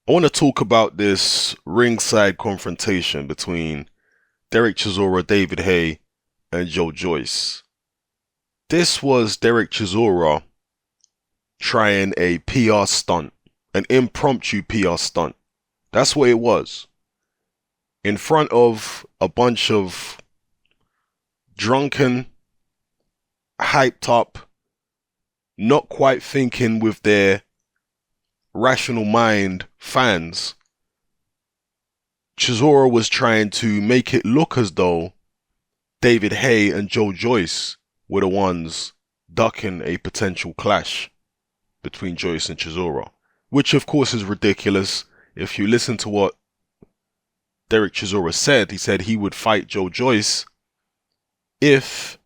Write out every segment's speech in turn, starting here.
I want to talk about this ringside confrontation between Dereck Chisora, David Haye, and Joyce. This was Dereck Chisora trying a PR stunt, an impromptu PR stunt. That's what it was. In front of a bunch of drunken, hyped up, not quite thinking with their rational mind fans, Chisora was trying to make it look as though David Haye and Joyce were the ones ducking a potential clash between Joyce and Chisora, which of course is ridiculous. If you listen to what Dereck Chisora said, he said he would fight Joyce if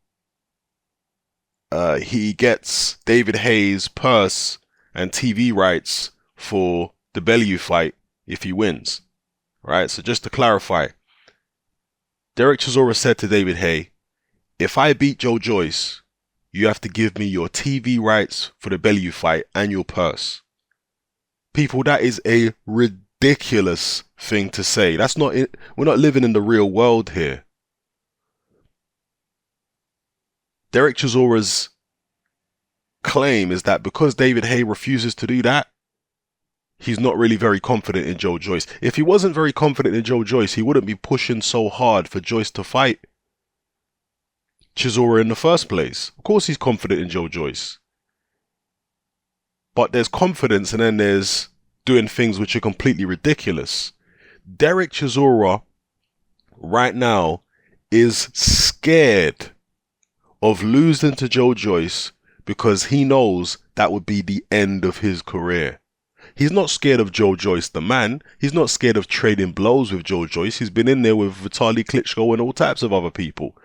he gets David Haye's purse and TV rights for the Bellew fight if he wins. Right? So just to clarify, Dereck Chisora said to David Haye, if I beat Joyce, you have to give me your TV rights for the Bellew fight and your purse. People, that is a ridiculous thing to say. That's not it. We're not living in the real world here. Dereck Chisora's claim is that because David Haye refuses to do that, he's not really very confident in Joyce. If he wasn't very confident in Joyce, he wouldn't be pushing so hard for Joyce to fight Chisora in the first place. Of course he's confident in Joyce. But there's confidence and then there's doing things which are completely ridiculous. Dereck Chisora right now is scared of losing to Joyce because he knows that would be the end of his career. He's not scared of Joyce the man. He's not scared of trading blows with Joyce. He's been in there with Vitaly Klitschko and all types of other people.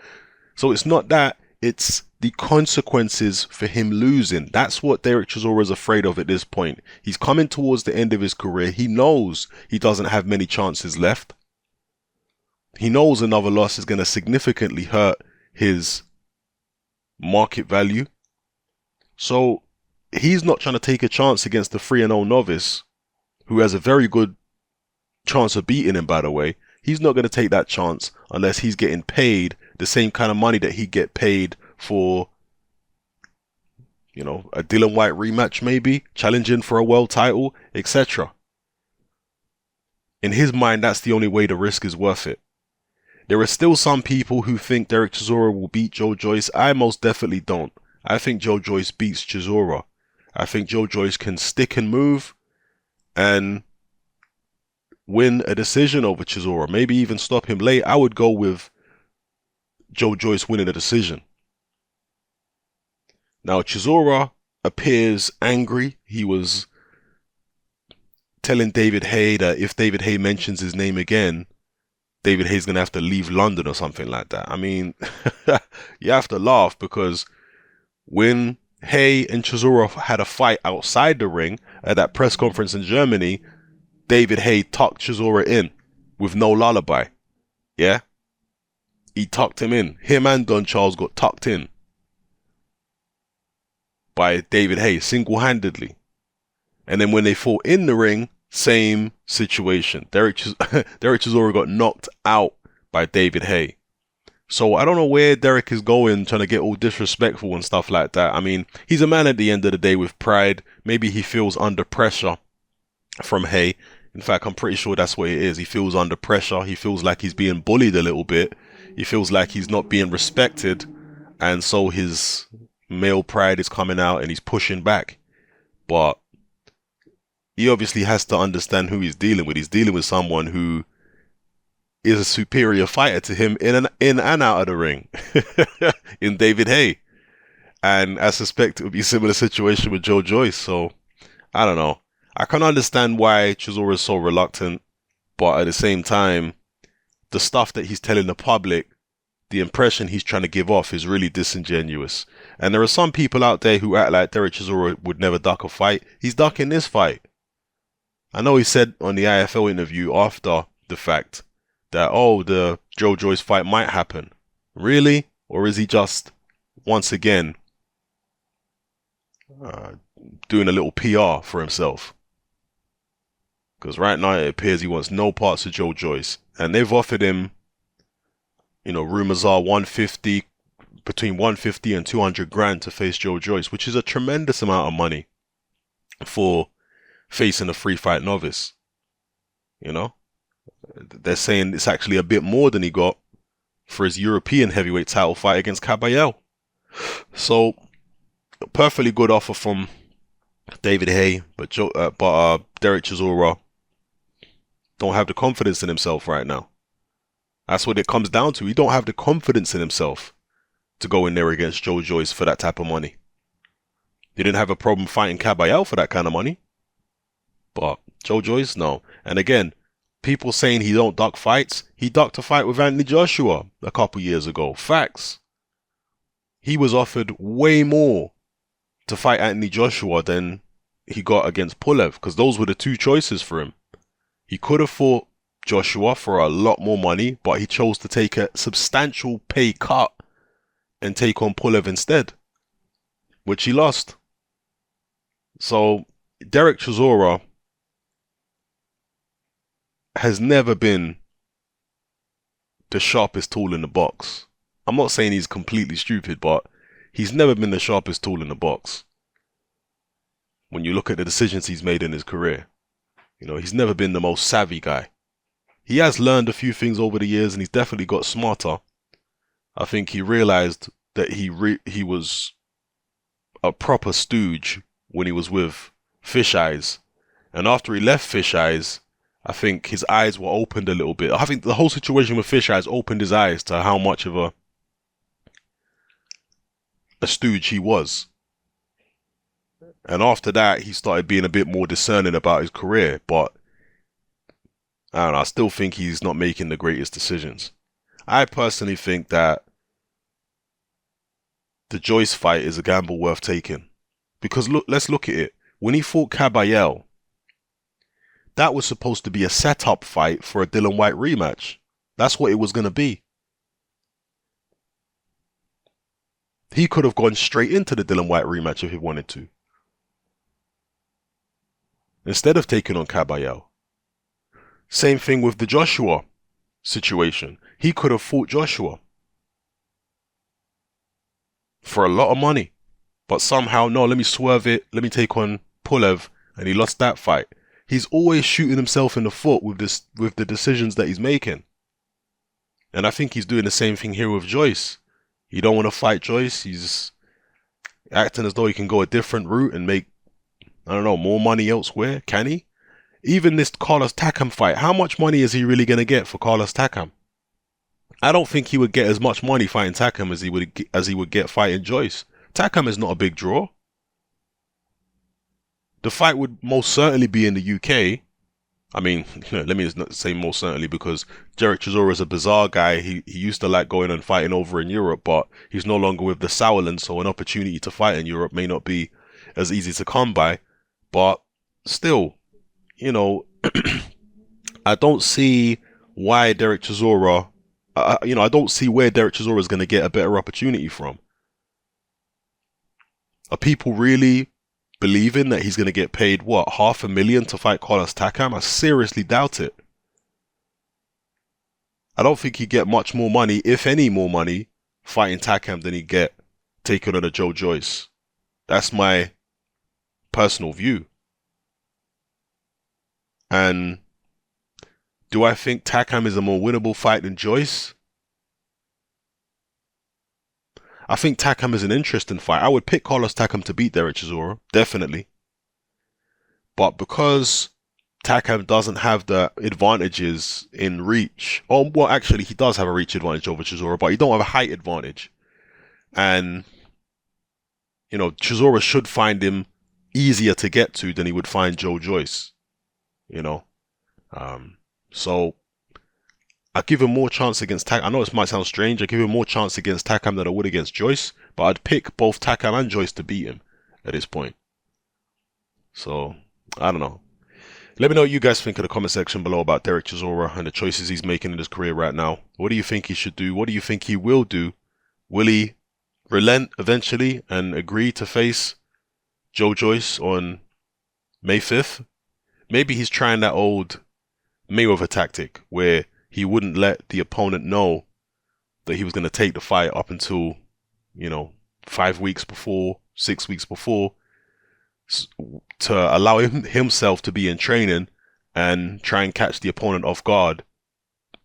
So it's not that, it's the consequences for him losing. That's what Dereck Chisora is afraid of at this point. He's coming towards the end of his career. He knows he doesn't have many chances left. He knows another loss is going to significantly hurt his market value. So he's not trying to take a chance against the 3-0 novice, who has a very good chance of beating him, by the way. He's not going to take that chance unless he's getting paid the same kind of money that he'd get paid for, a Dillian Whyte rematch, maybe challenging for a world title, etc. In his mind, that's the only way the risk is worth it. There are still some people who think Dereck Chisora will beat Joyce. I most definitely don't. I think Joyce beats Chisora. I think Joyce can stick and move and win a decision over Chisora. Maybe even stop him late. I would go with Joyce winning a decision. Now, Chisora appears angry. He was telling David Haye that if David Haye mentions his name again, David Haye's going to have to leave London or something like that. I mean, you have to laugh because when Haye and Chisora had a fight outside the ring at that press conference in Germany, David Haye tucked Chisora in with no lullaby. Yeah? He tucked him in. Him and Don Charles got tucked in by David Haye single-handedly. And then when they fought in the ring, same situation. Dereck Chisora got knocked out by David Haye. So I don't know where Dereck is going, trying to get all disrespectful and stuff like that. I mean, he's a man at the end of the day with pride. Maybe he feels under pressure from Haye. In fact, I'm pretty sure that's what it is. He feels under pressure. He feels like he's being bullied a little bit. He feels like he's not being respected. And so his male pride is coming out and he's pushing back. But he obviously has to understand who he's dealing with. He's dealing with someone who is a superior fighter to him in and out of the ring, in David Haye. And I suspect it would be a similar situation with Joyce. So, I don't know. I can understand why Chisora is so reluctant, but at the same time, the stuff that he's telling the public, the impression he's trying to give off is really disingenuous. And there are some people out there who act like Dereck Chisora would never duck a fight. He's ducking this fight. I know he said on the IFL interview after the fact that, the Joyce fight might happen. Really? Or is he just, once again, doing a little PR for himself? Because right now it appears he wants no parts of Joyce. And they've offered him, rumors are 150, between 150 and 200 grand to face Joyce, which is a tremendous amount of money for facing a free fight novice. They're saying it's actually a bit more than he got for his European heavyweight title fight against Caballero. So, a perfectly good offer from David Haye, but Dereck Chisora don't have the confidence in himself right now. That's what it comes down to. He don't have the confidence in himself to go in there against Joyce for that type of money. He didn't have a problem fighting Caballero for that kind of money. But Joyce, no. And again, people saying he don't duck fights. He ducked a fight with Anthony Joshua a couple years ago. Facts. He was offered way more to fight Anthony Joshua than he got against Pulev, because those were the two choices for him. He could have fought Joshua for a lot more money, but he chose to take a substantial pay cut and take on Pulev instead, which he lost. So Dereck Chisora has never been the sharpest tool in the box. I'm not saying he's completely stupid, but he's never been the sharpest tool in the box. When you look at the decisions he's made in his career, he's never been the most savvy guy. He has learned a few things over the years, and he's definitely got smarter. I think he realized that he was a proper stooge when he was with Fish Eyes, and after he left Fish Eyes, I think his eyes were opened a little bit. I think the whole situation with Fish Eyes opened his eyes to how much of a stooge he was. And after that, he started being a bit more discerning about his career. But I don't know, I still think he's not making the greatest decisions. I personally think that the Joyce fight is a gamble worth taking. Because let's look at it. When he fought Caballero, that was supposed to be a setup fight for a Dillian Whyte rematch. That's what it was going to be. He could have gone straight into the Dillian Whyte rematch if he wanted to, instead of taking on Caballero. Same thing with the Joshua situation. He could have fought Joshua for a lot of money, but somehow, no, let me swerve it, let me take on Pulev, and he lost that fight. He's always shooting himself in the foot with the decisions that he's making. And I think he's doing the same thing here with Joyce. He don't want to fight Joyce. He's acting as though he can go a different route and make, I don't know, more money elsewhere. Can he? Even this Carlos Takam fight, how much money is he really going to get for Carlos Takam? I don't think he would get as much money fighting Takam as he would get fighting Joyce. Takam is not a big draw. The fight would most certainly be in the UK. I mean, let me not say most certainly, because Dereck Chisora is a bizarre guy. He used to like going and fighting over in Europe, but he's no longer with the Sauerland, so an opportunity to fight in Europe may not be as easy to come by. But still, I don't see why Dereck Chisora, I don't see where Dereck Chisora is going to get a better opportunity from. Are people really believing that he's going to get paid, what, $500,000 to fight Carlos Takam? I seriously doubt it. I don't think he'd get much more money, if any more money, fighting Takam than he'd get taking on a Joyce. That's my personal view. And do I think Takam is a more winnable fight than Joyce? I think Takam is an interesting fight. I would pick Carlos Takam to beat Dereck Chisora, definitely. But because Takam doesn't have the advantages in reach, or well, actually he does have a reach advantage over Chisora, but he don't have a height advantage. And Chisora should find him easier to get to than he would find Joyce. So I give him more chance against Takam. I know it might sound strange. I give him more chance against Takam than I would against Joyce, but I'd pick both Takam and Joyce to beat him at this point. So I don't know. Let me know what you guys think in the comment section below about Dereck Chisora and the choices he's making in his career right now. What do you think he should do? What do you think he will do? Will he relent eventually and agree to face Joyce on May 5th? maybe he's trying that old Mayweather tactic where he wouldn't let the opponent know that he was going to take the fight up until, 5 weeks before, 6 weeks before, to allow himself to be in training and try and catch the opponent off guard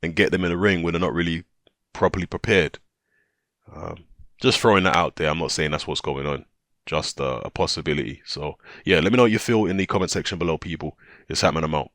and get them in a ring when they're not really properly prepared. Just throwing that out there. I'm not saying that's what's going on. Just a possibility. So, yeah, let me know what you feel in the comment section below, people. It's happening. I'm out.